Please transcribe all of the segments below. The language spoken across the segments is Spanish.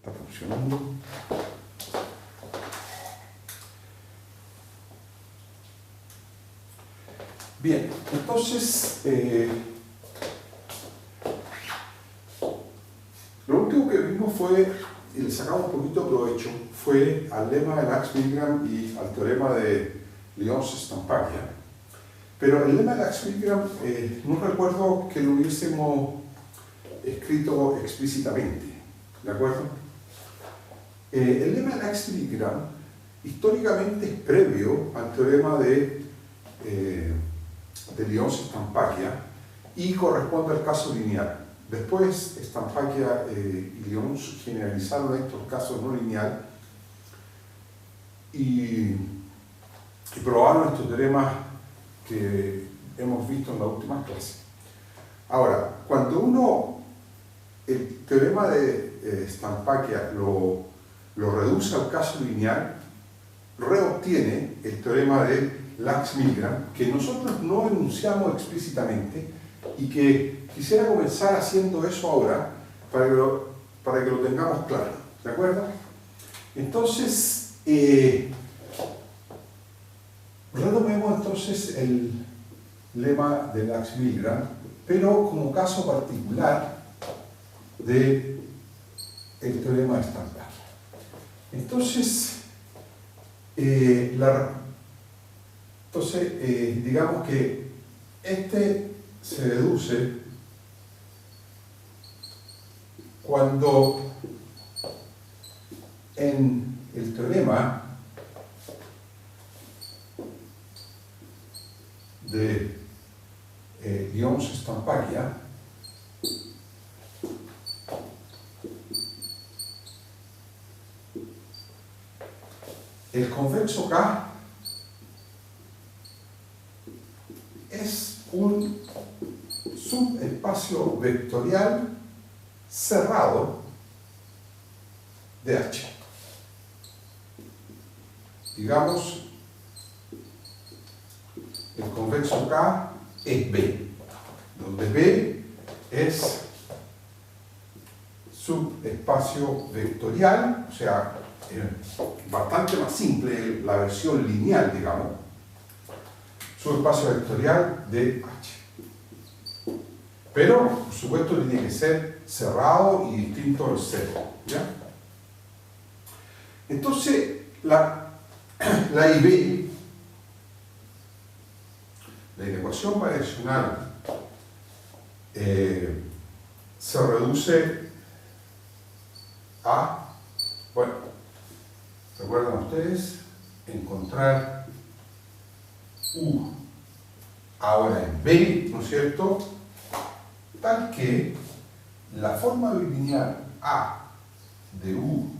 Está funcionando. Bien, entonces lo último que vimos fue, y le sacamos un poquito de provecho, fue al lema de Lax-Milgram y al teorema de Lyons-Stampaglia. Pero el lema de Lax-Milgram no recuerdo que lo hubiésemos escrito explícitamente, ¿de acuerdo? El lema de Lax-Milgram históricamente es previo al teorema de Lyons-Stampaglia y corresponde al caso lineal. Después, Stampaglia y Lyons generalizaron estos casos no lineal y probaron estos teoremas que hemos visto en la última clase. Ahora, cuando uno el teorema de Stampaglia lo reduce al caso lineal, reobtiene el teorema de Lax-Milgram, que nosotros no enunciamos explícitamente y que quisiera comenzar haciendo eso ahora para que lo tengamos claro, ¿de acuerdo? Entonces, retomemos entonces el lema de Lax-Milgram, pero como caso particular del teorema de Stampaglia. Entonces, digamos que este se deduce cuando en el teorema de Lyons-Stampaglia el convexo K es un subespacio vectorial cerrado de H. Digamos, el convexo K es B, donde B es subespacio vectorial, o sea, bastante más simple la versión lineal, digamos, subespacio vectorial de H. Pero, por supuesto, tiene que ser cerrado y distinto del cero, ¿ya? Entonces, la IB, la inecuación variacional, se reduce a, bueno, ¿recuerdan ustedes? Encontrar U ahora en B, ¿no es cierto? Tal que la forma bilineal A de U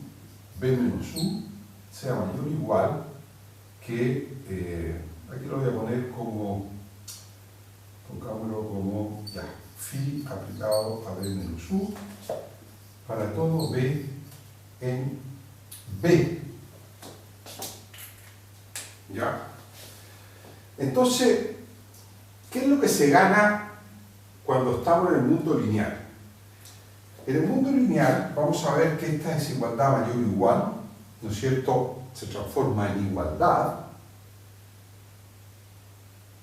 B menos U sea mayor o igual que, aquí lo voy a poner como, pongámoslo como, ya, phi aplicado a B menos U para todo B en B. ¿Ya? Entonces, ¿qué es lo que se gana cuando estamos en el mundo lineal? En el mundo lineal vamos a ver que esta desigualdad mayor o igual, ¿no es cierto?, se transforma en igualdad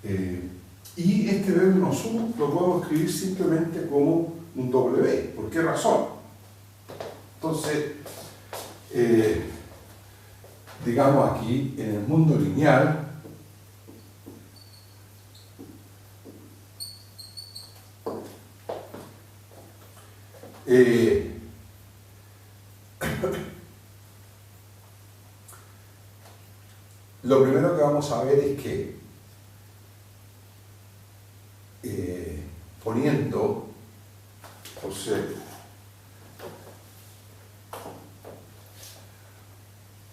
y este B menos U lo podemos escribir simplemente como un W. ¿Por qué razón? Entonces, digamos aquí, en el mundo lineal, lo primero que vamos a ver es que poniendo, o sea,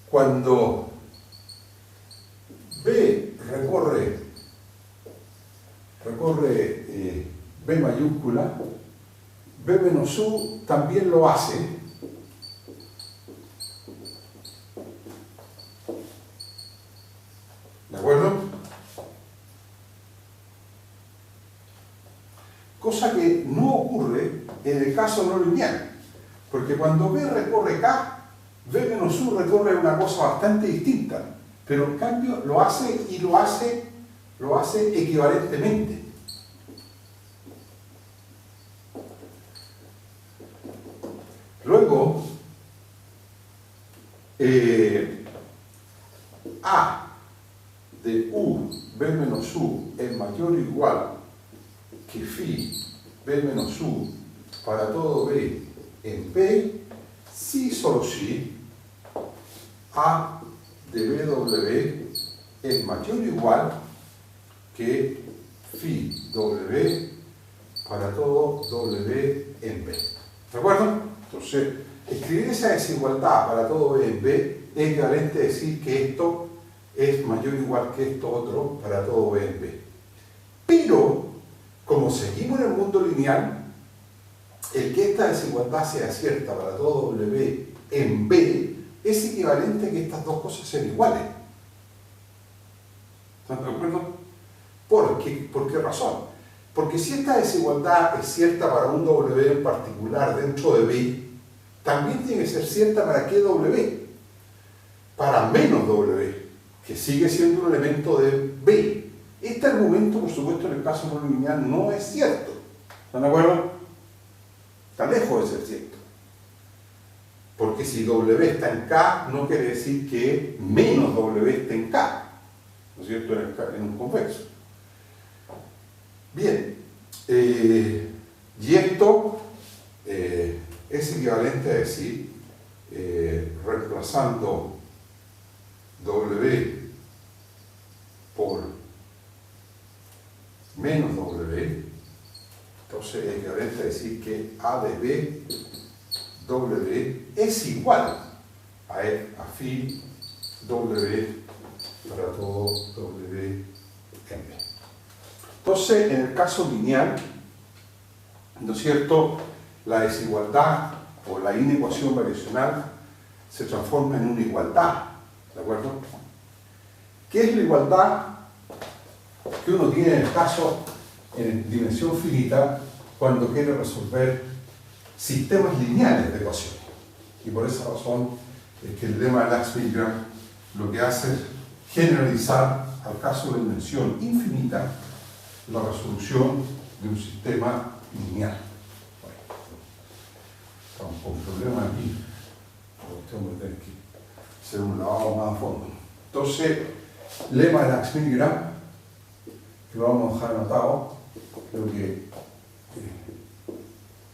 cuando B recorre B mayúscula, B menos U también lo hace. ¿De acuerdo? Cosa que no ocurre en el caso no lineal. Porque cuando B recorre K, B menos U recorre una cosa bastante distinta, pero en cambio lo hace y lo hace equivalentemente. Luego, A de U, B menos U, es mayor o igual que phi B menos U para todo B en B, si solo si A de BW es mayor o igual que phi W para todo W en B. ¿De acuerdo? Entonces, escribir esa desigualdad para todo B en B es equivalente a decir que esto es mayor o igual que esto otro para todo B en B. Pero, como seguimos en el mundo lineal, el que esta desigualdad sea cierta para todo W en B es equivalente a que estas dos cosas sean iguales. ¿Están de acuerdo? ¿Por qué razón? Porque si esta desigualdad es cierta para un W en particular dentro de B, también tiene que ser cierta para qué W. Para menos W, que sigue siendo un elemento de B. Este argumento, por supuesto, en el caso no lineal no es cierto. ¿Están de acuerdo? Está lejos de ser cierto. Porque si W está en K, no quiere decir que menos W esté en K. ¿No es cierto? En un convexo. Bien. Y esto es equivalente a decir, reemplazando W por menos W, entonces es equivalente a decir que A de B W es igual a phi W para todo W en B. Entonces, en el caso lineal, ¿no es cierto?, la desigualdad o la inecuación variacional se transforma en una igualdad, ¿de acuerdo? ¿Qué es la igualdad que uno tiene en el caso en dimensión finita cuando quiere resolver sistemas lineales de ecuaciones? Y por esa razón es que el lema de Lax-Milgram lo que hace es generalizar al caso de dimensión infinita la resolución de un sistema lineal. Bueno, estamos con un problema aquí, tengo que tener que hacer un lavado más a fondo. Entonces, lema de Lax-Milgram, que lo vamos a dejar anotado, creo que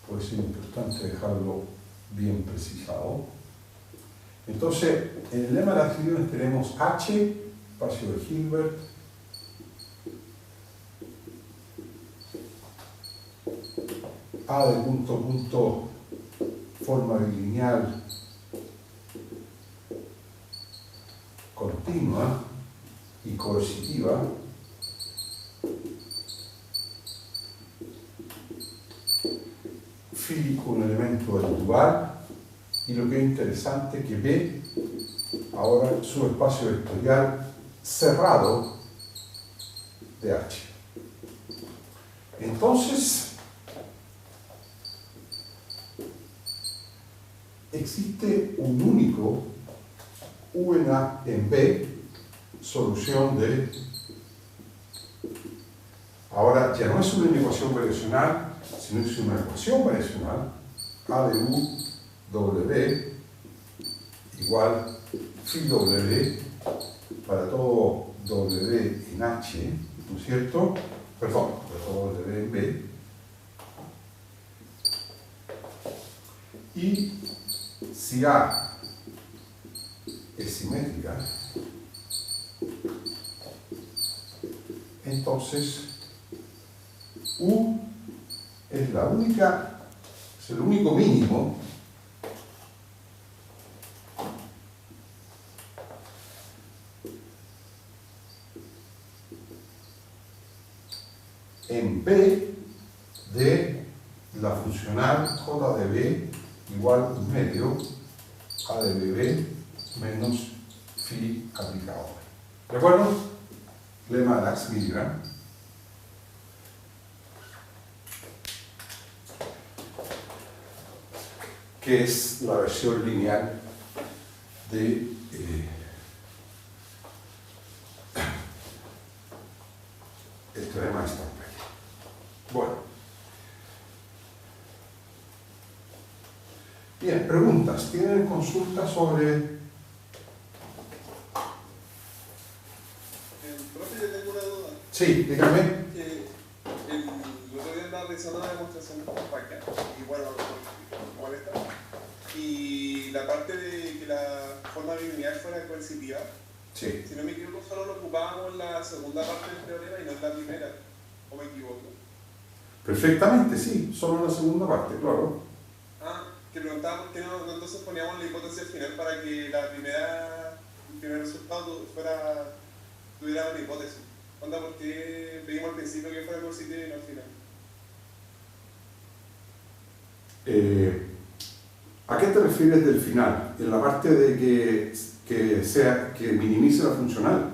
puede ser importante dejarlo bien precisado. Entonces, en el lema de Lax-Milgram tenemos H, espacio de Hilbert, A de punto, forma bilineal continua y coercitiva, phi un elemento del dual, y lo que es interesante es que B ahora su espacio vectorial cerrado de H. Entonces, existe un único U en A en B, solución de... Ahora ya no es una ecuación variacional, sino es una ecuación variacional, A de U W igual phi W para todo W en H, ¿no es cierto? Perdón, para todo W en B. Y si A es simétrica, entonces U es el único mínimo en B de la funcional J de B igual 1/2 A de BB menos phi aplicado. ¿De acuerdo? Lema de Lax-Milgram. que es la versión lineal de el teorema de Sternberg. Bueno. Bien, preguntas. ¿Tienen consultas sobre...? Profe, yo tengo una duda. Sí, dígame. El otro día andaba realizando una demostración de compacta y bueno, como esta. Y la parte de que la forma bilineal fuera coercitiva, Sí. si no me equivoco, solo lo ocupábamos en la segunda parte del teorema y no en la primera. ¿O me equivoco? Perfectamente, sí. Solo la segunda parte, claro. Ah, que preguntaba por qué no entonces poníamos la hipótesis al final para que el primer resultado tuviera una hipótesis. Onda, porque pedimos al principio que fuera coercitiva y no al final. ¿A qué te refieres del final? ¿En la parte de que minimice la funcional?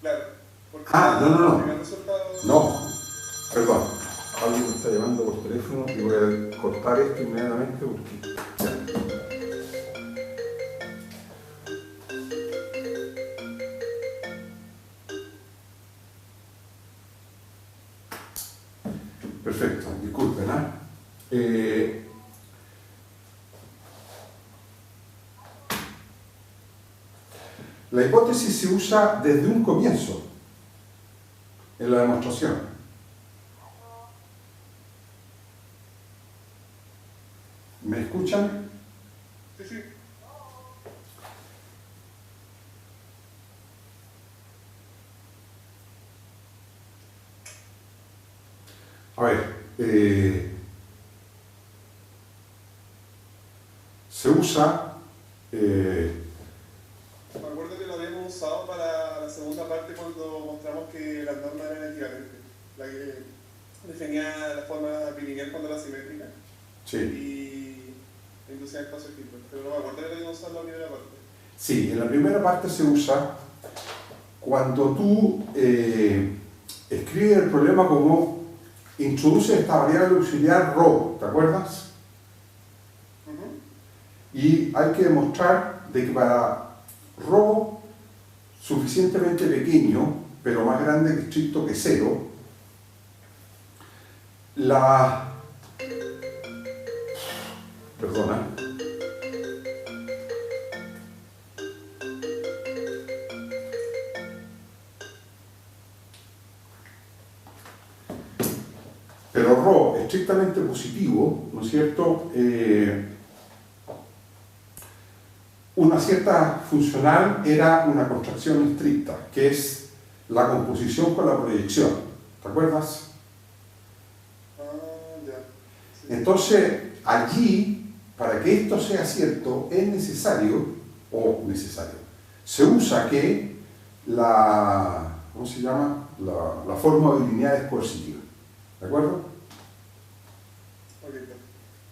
Claro. Porque no. el primer resultado... No, perdón. Alguien me está llamando por teléfono y voy a cortar esto inmediatamente porque... Perfecto, disculpen, la hipótesis se usa desde un comienzo en la demostración. ¿Me escuchan? Sí, sí. A ver, se usa... Me acuerdo que lo habíamos usado para la segunda parte cuando mostramos que las normas eran equivalentes. La que definía la forma bilineal cuando era simétrica. Sí. Y inducía el espacio Hilbert. Pero no me acuerdo que lo habíamos usado en la primera parte. Sí, en la primera parte se usa cuando tú escribes el problema como introduces esta variable auxiliar ρ, ¿te acuerdas? Y hay que demostrar de que para ρ suficientemente pequeño, pero más grande que estricto que 0, perdona. Pero ρ estrictamente positivo, ¿no es cierto? Una cierta funcional era una contracción estricta, que es la composición con la proyección. ¿Te acuerdas? Ya. Sí. Entonces, allí, para que esto sea cierto, es necesario, se usa que ¿cómo se llama? La forma bilineal es coercitiva. ¿De acuerdo?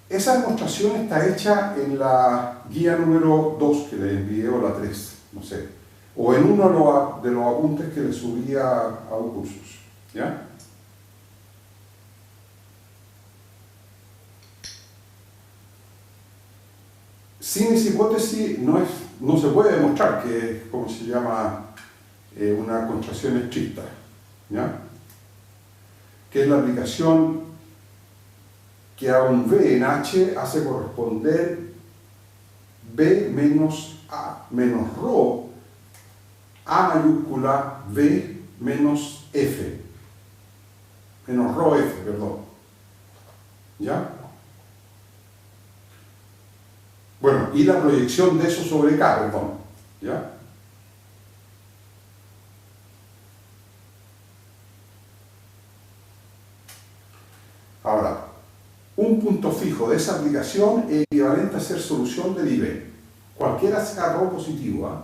Esa demostración está hecha en la guía número 2 que le envié, o la 3, no sé, o en uno de los apuntes que le subí a cursos, ¿ya? Sin esa hipótesis no se puede demostrar que es, ¿cómo se llama?, una contracción estricta, ¿ya? Que es la aplicación que a un B en H hace corresponder B menos A menos ρ A mayúscula B menos F, menos ρ F, perdón. ¿Ya? Bueno, y la proyección de eso sobre K, perdón. ¿Ya? Ahora, un punto fijo de esa aplicación es equivalente a ser solución del IB. Cualquiera sea ρ positivo.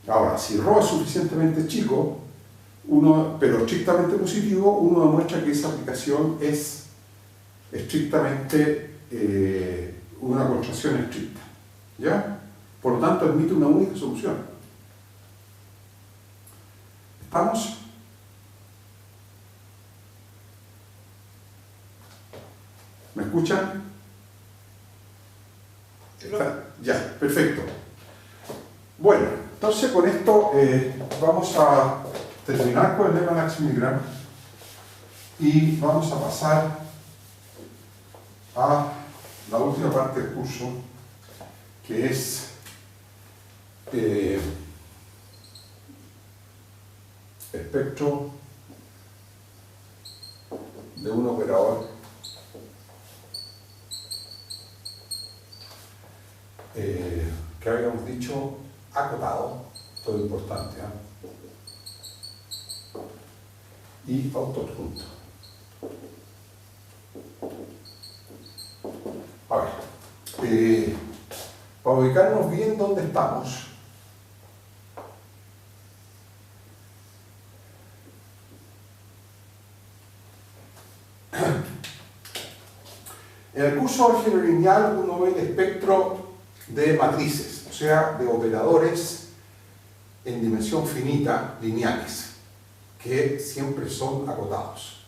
Ahora, si ρ es suficientemente chico, pero estrictamente positivo, uno demuestra que esa aplicación es estrictamente una contracción estricta. ¿Ya? Por lo tanto, admite una única solución. ¿Estamos? ¿Me escuchan? Ya, perfecto. Bueno, entonces con esto vamos a terminar con el lema Nax-Milgram y vamos a pasar a la última parte del curso, que es espectro de un operador que habíamos dicho acotado, todo importante, y autoadjunto. A ver, para ubicarnos bien dónde estamos, en el curso de álgebra lineal uno ve el espectro de matrices, o sea, de operadores en dimensión finita, lineales, que siempre son acotados.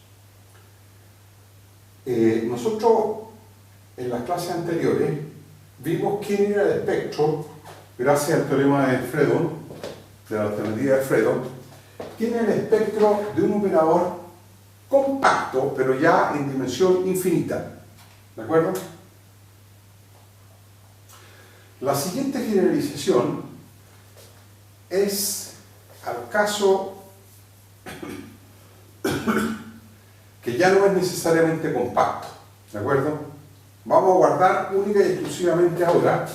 Nosotros en las clases anteriores vimos quién era el espectro, gracias al teorema de Fredon, de la alternativa de Fredon, quién era el espectro de un operador compacto, pero ya en dimensión infinita. ¿De acuerdo? La siguiente generalización es al caso que ya no es necesariamente compacto. ¿De acuerdo? Vamos a guardar única y exclusivamente ahora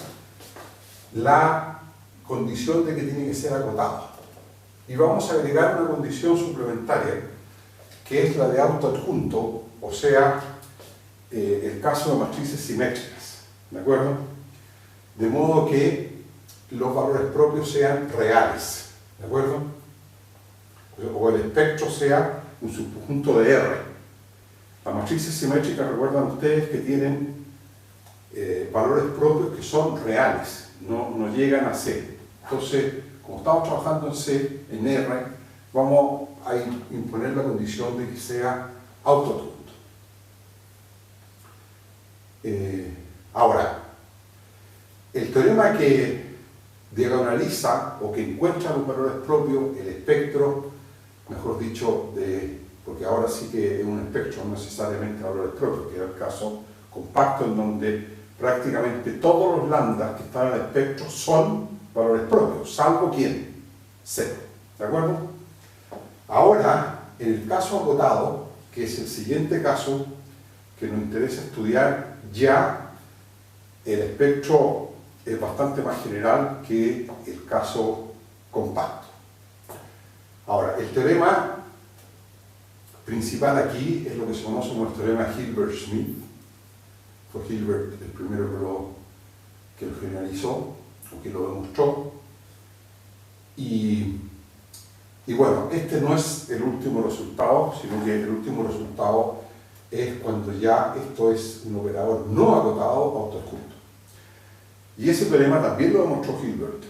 la condición de que tiene que ser acotado. Y vamos a agregar una condición suplementaria, que es la de autoadjunto, o sea, el caso de matrices simétricas. ¿De acuerdo? De modo que los valores propios sean reales. ¿De acuerdo? O el espectro sea un subconjunto de R. Las matrices simétricas, recuerdan ustedes que tienen valores propios que son reales, no llegan a C. Entonces, como estamos trabajando en C, en R, vamos a imponer la condición de que sea autoadjunto. Ahora, el teorema que diagonaliza o que encuentra los valores propios, el espectro, mejor dicho, porque ahora sí que es un espectro, no necesariamente valores propios, que es el caso compacto en donde prácticamente todos los lambdas que están en el espectro son valores propios, salvo ¿quién? 0. ¿De acuerdo? Ahora, en el caso acotado, que es el siguiente caso que nos interesa estudiar, ya el espectro es bastante más general que el caso compacto. Ahora, el teorema principal aquí es lo que se conoce como el teorema Hilbert-Smith. Fue Hilbert el primero que lo generalizó, o que lo demostró. Y bueno, este no es el último resultado, sino que el último resultado es cuando ya esto es un operador no acotado autoadjunto. Y ese teorema también lo demostró Hilbert,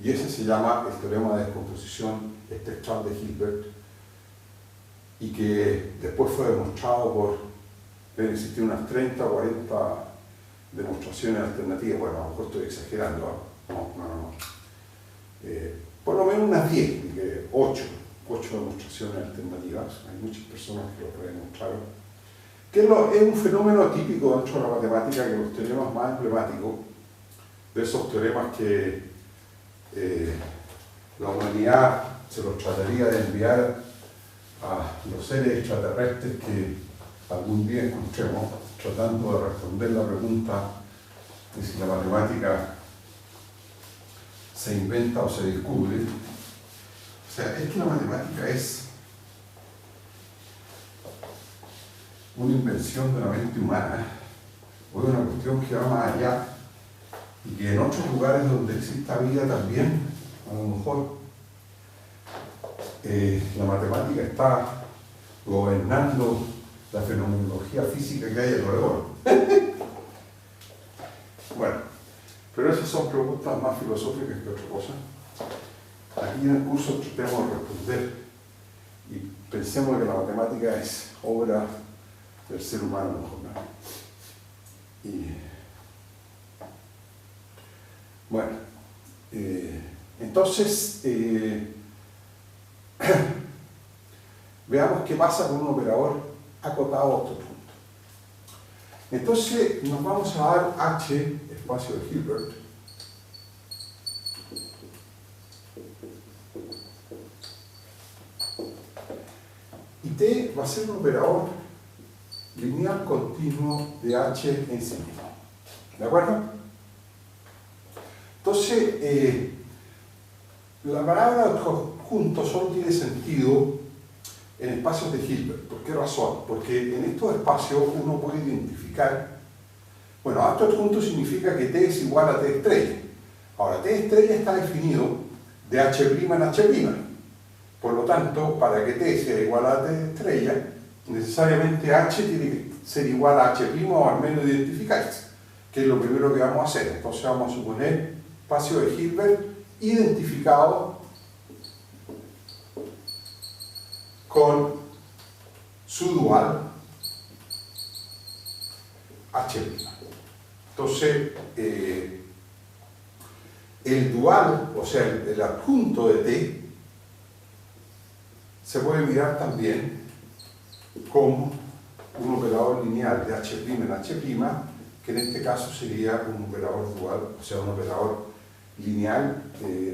y ese se llama el teorema de descomposición espectral de Hilbert, y que después fue demostrado por, deben existir unas 30 o 40 demostraciones alternativas. Bueno, a lo mejor estoy exagerando, no. Por lo menos unas 10, 8 demostraciones alternativas. Hay muchas personas que lo demostraron. Que es un fenómeno típico dentro de la matemática, que los teoremas más emblemáticos, de esos teoremas que la humanidad se los trataría de enviar a los seres extraterrestres que algún día encontremos, tratando de responder la pregunta de si la matemática se inventa o se descubre. O sea, es que la matemática es una invención de la mente humana, o es una cuestión que va más allá, y que en otros lugares donde exista vida también, a lo mejor la matemática está gobernando la fenomenología física que hay alrededor. Bueno, pero esas son preguntas más filosóficas que otra cosa. Aquí en el curso tratemos de responder y pensemos que la matemática es obra del ser humano mejor, ¿no? Y, bueno, entonces veamos qué pasa con un operador acotado a otro punto. Entonces nos vamos a dar H, espacio de Hilbert, y T va a ser un operador lineal continuo de H en sí mismo. ¿De acuerdo? Entonces, la palabra adjunto solo tiene sentido en espacios de Hilbert. ¿Por qué razón? Porque en estos espacios uno puede identificar, bueno, acto adjunto significa que T es igual a T estrella. Ahora, T estrella está definido de H' en H'. Por lo tanto, para que T sea igual a T estrella, necesariamente H tiene que ser igual a H' o al menos identificarse, que es lo primero que vamos a hacer. Entonces vamos a suponer espacio de Hilbert identificado con su dual H'. Entonces, el dual, o sea, el adjunto de T, se puede mirar también como un operador lineal de H' en H', que en este caso sería un operador dual, o sea, un operador lineal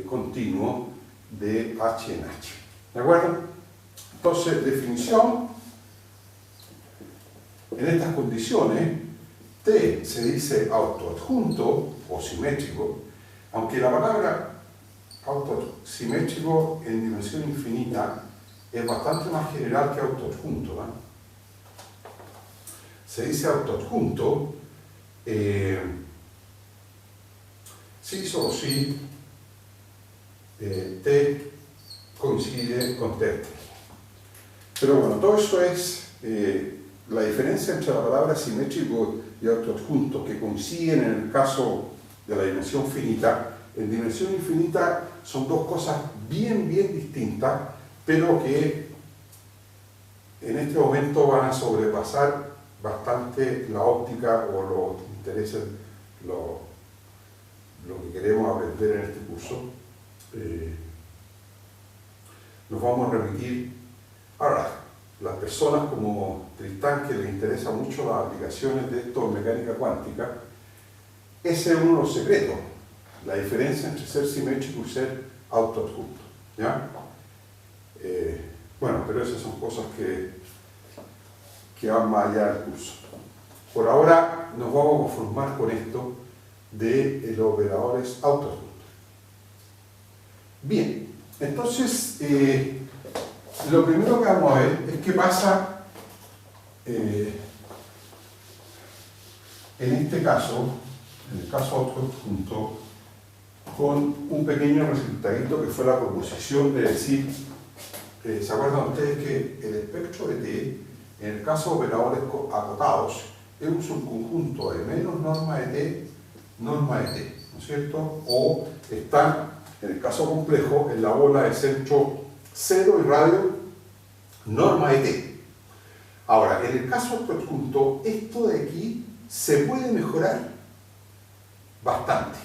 continuo de H en H. ¿De acuerdo? Entonces, definición, en estas condiciones, T se dice autoadjunto o simétrico, aunque la palabra autosimétrico en dimensión infinita es bastante más general que autoadjunto, ¿no? Se dice autoadjunto si solo si T coincide con T. Pero bueno, todo eso es la diferencia entre la palabra simétrico y autoadjunto, que coinciden en el caso de la dimensión finita. En dimensión infinita son dos cosas bien distintas, pero que en este momento van a sobrepasar bastante la óptica o los intereses, lo que queremos aprender en este curso. Nos vamos a remitir. Ahora, las personas como Tristán, que les interesa mucho las aplicaciones de esto en mecánica cuántica, ese es uno de los secretos, la diferencia entre ser simétrico y ser autoadjunto, ¿ya? Bueno, pero esas son cosas que van más allá del curso. Por ahora nos vamos a conformar con esto de los operadores autoadjuntos. Bien, entonces lo primero que vamos a ver es qué pasa en este caso, en el caso autoadjunto, con un pequeño resultadito que fue la proposición de decir, ¿se acuerdan ustedes que el espectro de T, en el caso de operadores acotados, es un subconjunto de menos norma de T, norma de T, ¿no es cierto? O están, en el caso complejo, en la bola de centro 0 y radio norma de T. Ahora, en el caso autoadjunto, esto de aquí se puede mejorar bastante.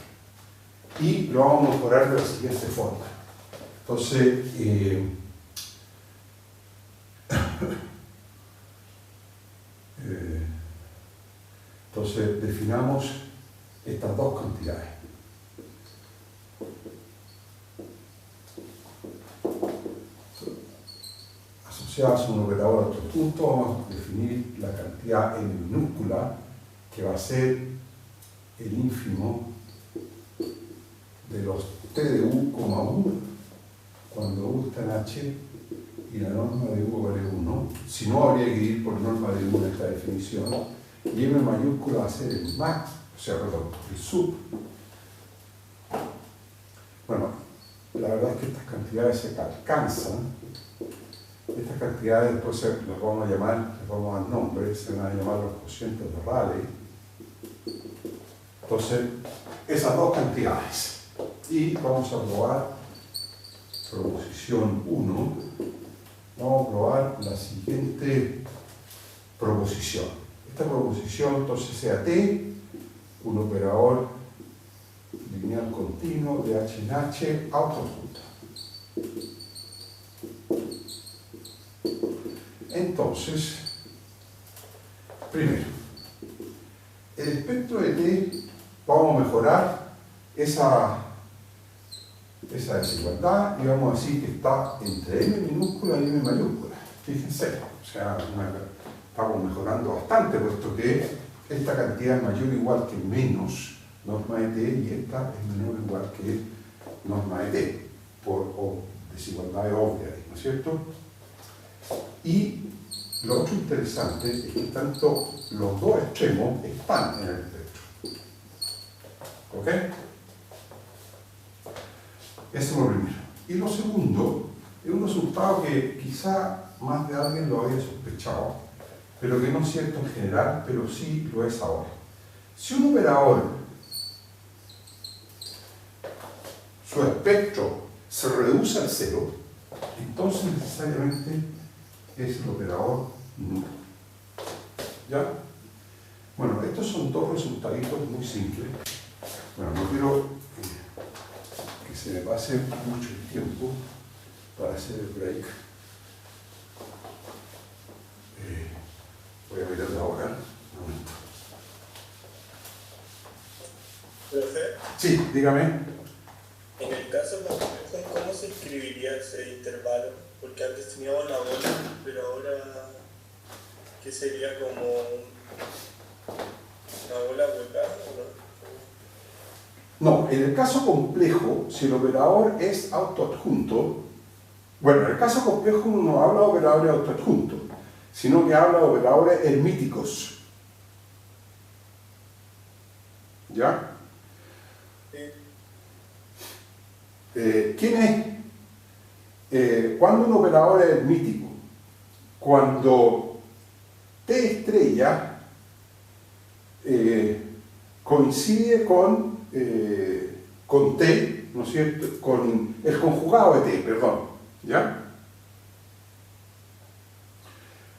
Y lo vamos a mejorar de la siguiente forma. Entonces, definamos estas dos cantidades. Asociadas a un operador autoadjunto, vamos a definir la cantidad n minúscula, que va a ser el ínfimo de los t de u, cuando u está en h y la norma de u vale 1. Si no, habría que ir por norma de u en esta definición. Y m mayúscula va a ser el max, o sea, perdón, el sub. Bueno, la verdad es que estas cantidades se alcanzan. Estas cantidades después las vamos a llamar, les vamos a dar nombres, se van a llamar los cocientes de Rayleigh. Entonces, esas dos cantidades. Y vamos a probar proposición 1. Vamos a probar la siguiente proposición. esta proposición entonces sea T, un operador lineal continuo de H en H autoadjunta. Entonces, primero, el espectro de T, vamos a mejorar esa desigualdad y vamos a decir que está entre M minúscula y M mayúscula. Fíjense, o sea, estamos mejorando bastante, puesto que esta cantidad es mayor o igual que menos norma de T y esta es menor o igual que norma de T, o desigualdad obvia, ¿no es cierto? Y lo otro interesante es que tanto los dos extremos están en el espectro. ¿Ok? Eso es lo primero. Y lo segundo es un resultado que quizá más de alguien lo había sospechado, pero que no es cierto en general, pero sí lo es ahora. Si un operador, su espectro se reduce al cero, entonces necesariamente es el operador nulo. ¿Ya? Bueno, estos son dos resultaditos muy simples. Bueno, no quiero que se me pase mucho el tiempo para hacer el break. Voy a mirar la hora. Un momento. ¿Profe? Sí, dígame. En el caso complejo, ¿cómo se escribiría ese intervalo? Porque antes teníamos la bola, pero ahora, ¿qué sería como una bola volcada o no? No, en el caso complejo, si el operador es autoadjunto, bueno, en el caso complejo uno no habla de operadores autoadjuntos, sino que habla de operadores hermíticos. ¿Ya? ¿Quién es? ¿Cuándo un operador es hermítico? Cuando T estrella coincide con T, ¿no es cierto? Con el conjugado de T, perdón. ¿Ya?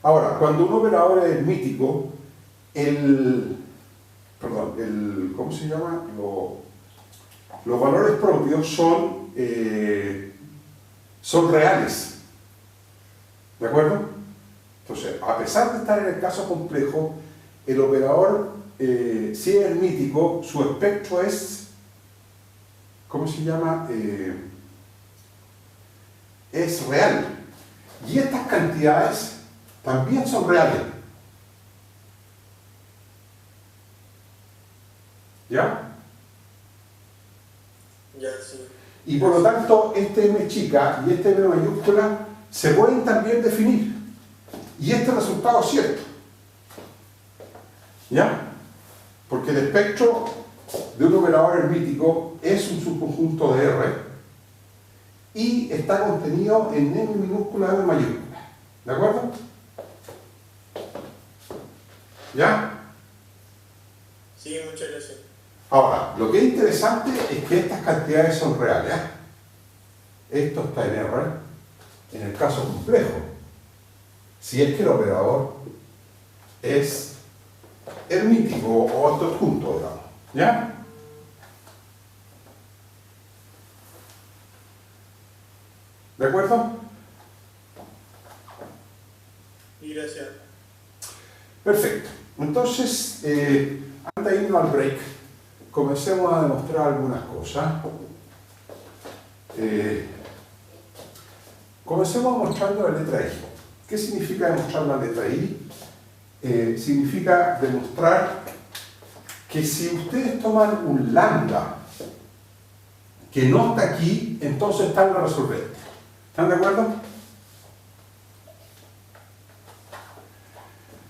Ahora, cuando un operador es hermítico, ¿cómo se llama? Los valores propios son reales. ¿De acuerdo? Entonces, a pesar de estar en el caso complejo, el operador, si es hermítico, su espectro es, ¿cómo se llama? Es real. Y estas cantidades también son reales. ¿Ya? Ya, sí. Y por lo tanto, este M chica y este M mayúscula se pueden también definir. Y este resultado es cierto. ¿Ya? Porque el espectro de un operador hermítico es un subconjunto de R y está contenido en M minúscula y M mayúscula. ¿De acuerdo? ¿Ya? Sí, muchas gracias. Ahora, lo que es interesante es que estas cantidades son reales. Esto está en R, en el caso complejo, si es que el operador es hermítico o autoadjunto, digamos. ¿Ya? ¿De acuerdo? Y gracias. Perfecto. Entonces, antes de irnos al break, comencemos a demostrar algunas cosas. Comencemos mostrando la letra I. ¿Qué significa demostrar la letra I? Significa demostrar que si ustedes toman un lambda que no está aquí, entonces está en la resolvente. ¿Están de acuerdo?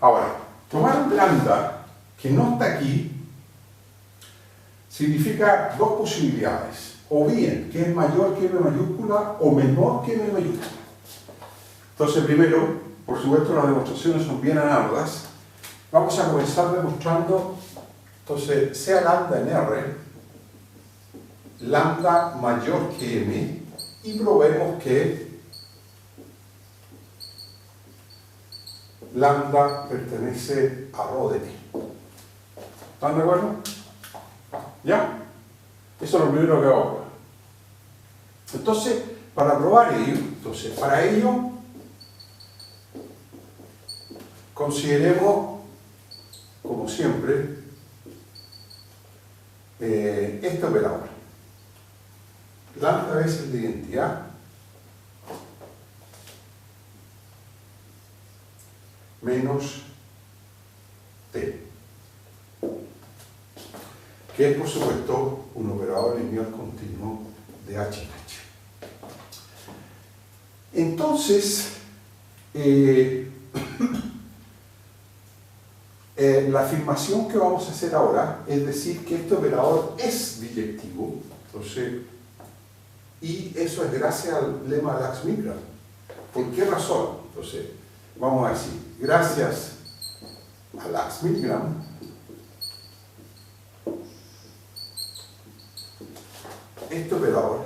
Ahora, tomar un lambda que no está aquí significa dos posibilidades. O bien que es mayor que M mayúscula o menor que M mayúscula. Entonces, primero, por supuesto, las demostraciones son bien análogas. Vamos a comenzar demostrando, entonces, sea lambda en R, lambda mayor que M, y probemos que lambda pertenece a rho de t. ¿Están de acuerdo? ¿Ya? Eso es lo primero que hago ahora. Entonces, para probar ello, para ello, consideremos, como siempre, este operador. Lambda veces la identidad menos t, que es por supuesto un operador lineal continuo de h en h. Entonces, la afirmación que vamos a hacer ahora es decir que este operador es biyectivo, entonces, y eso es gracias al lema de Lax-Milgram. ¿Por qué razón? Entonces, vamos a decir, gracias a Lax-Milgram, este operador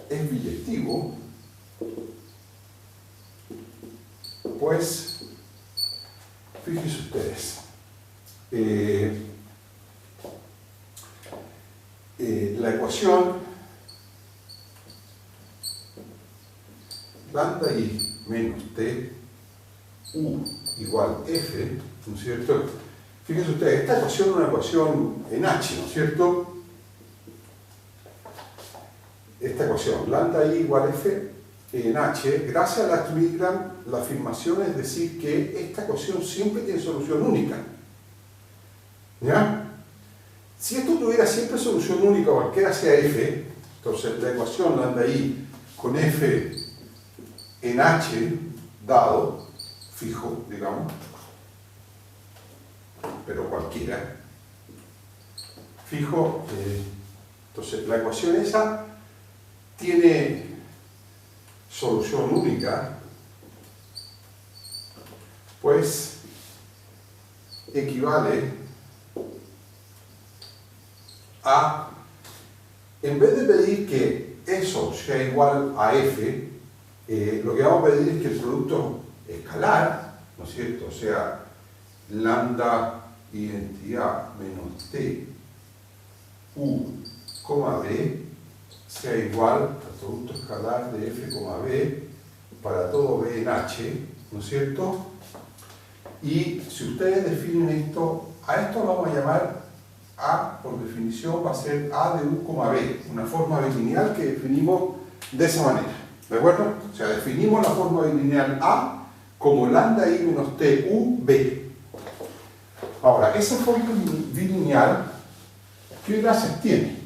es biyectivo, pues, fíjense ustedes, la ecuación lambda i menos t u igual f, ¿no es cierto? Fíjense ustedes, esta ecuación es una ecuación en h, ¿no es cierto? Esta ecuación, lambda i igual f en h, gracias a Lax-Milgram, la afirmación es decir que esta ecuación siempre tiene solución única. ¿Ya? Si esto tuviera siempre solución única, cualquiera sea f, entonces la ecuación lambda i con f en h dado, fijo, digamos, pero cualquiera, fijo, entonces la ecuación esa tiene solución única, pues equivale a, en vez de pedir que eso sea igual a f, lo que vamos a pedir es que el producto escalar, ¿no es cierto? O sea, lambda identidad menos t u, b sea igual al producto escalar de f, b para todo b en h, ¿no es cierto? Y si ustedes definen esto, a esto lo vamos a llamar a, por definición, va a ser a de u, b, una forma bilineal que definimos de esa manera, ¿de acuerdo? O sea, definimos la forma bilineal a como lambda i menos t u, b. Ahora, esa forma bilineal, ¿qué gracias tiene?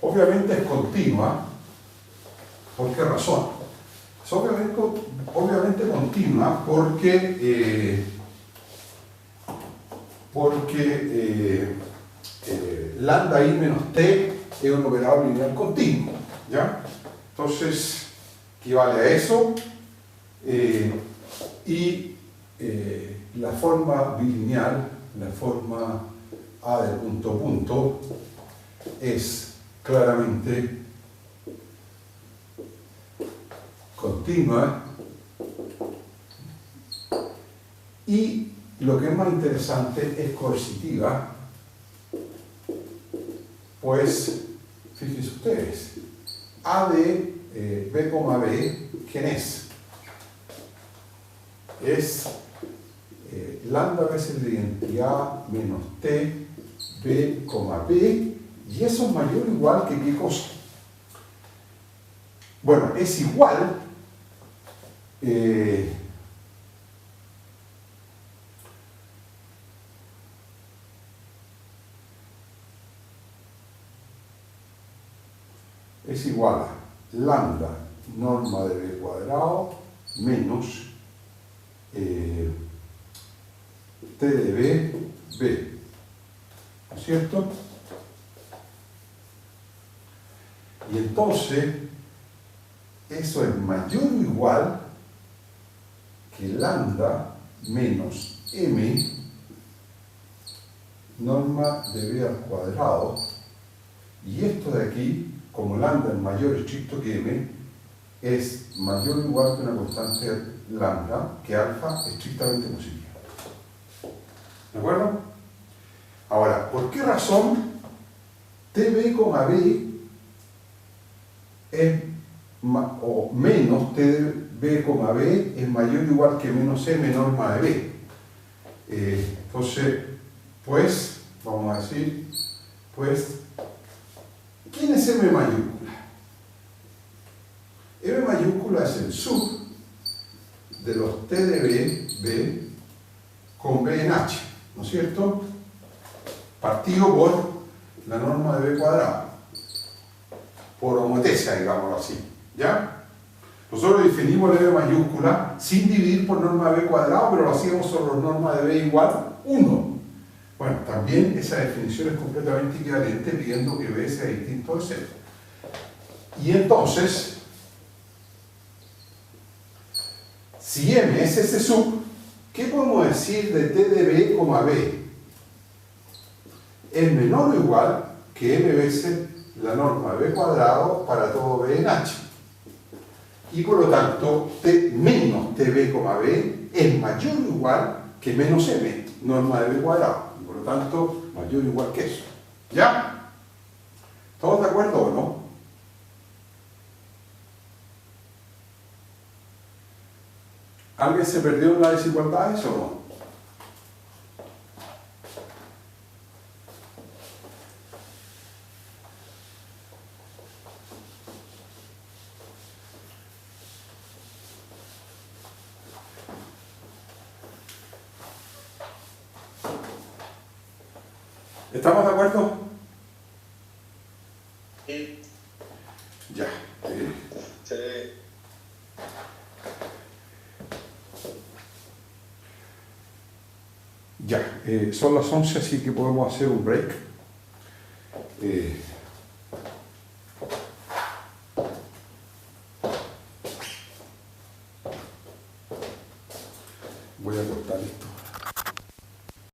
Obviamente es continua. ¿Por qué razón? Es obviamente continua porque lambda i menos t es un operador lineal continuo, ¿ya? Entonces, equivale a eso, y la forma bilineal, la forma a de punto es claramente continua, y lo que es más interesante es coercitiva, pues fíjense ustedes, a de b, ¿quién es? Es lambda veces la identidad menos t b, y eso es mayor o igual que ¿qué cosa? Bueno, es igual a lambda norma de b cuadrado menos t de b, ¿no es cierto? Y entonces, eso es mayor o igual que lambda menos m norma de b al cuadrado, y esto de aquí, como lambda es mayor estricto que m, es mayor o igual que una constante lambda, que alfa estrictamente positiva. ¿De acuerdo? Ahora, ¿por qué razón TB, B es o menos TB, B es mayor o igual que menos M norma de B? Entonces, pues, vamos a decir, pues, ¿quién es M mayúscula? M mayúscula es el sub de los T de B con B en H, ¿no es cierto? Partido por la norma de B cuadrado, por homotesia, digámoslo así, ¿ya? Nosotros definimos la B mayúscula sin dividir por norma de B cuadrado, pero lo hacíamos sobre norma de B igual 1. Bueno, también esa definición es completamente equivalente pidiendo que B sea distinto de 0. Y entonces, si M es ese sub, ¿qué podemos decir de T de B, B? Es menor o igual que M veces la norma de B cuadrado para todo B en H. Y por lo tanto, T menos TB, B es mayor o igual que menos M, norma de B cuadrado. Y por lo tanto, mayor o igual que eso. ¿Ya? ¿Todos de acuerdo o no? ¿Alguien se perdió en las desigualdades o no? ¿Estamos de acuerdo? Sí. Ya. Sí. Ya, son las 11, así que podemos hacer un break. Voy a cortar esto.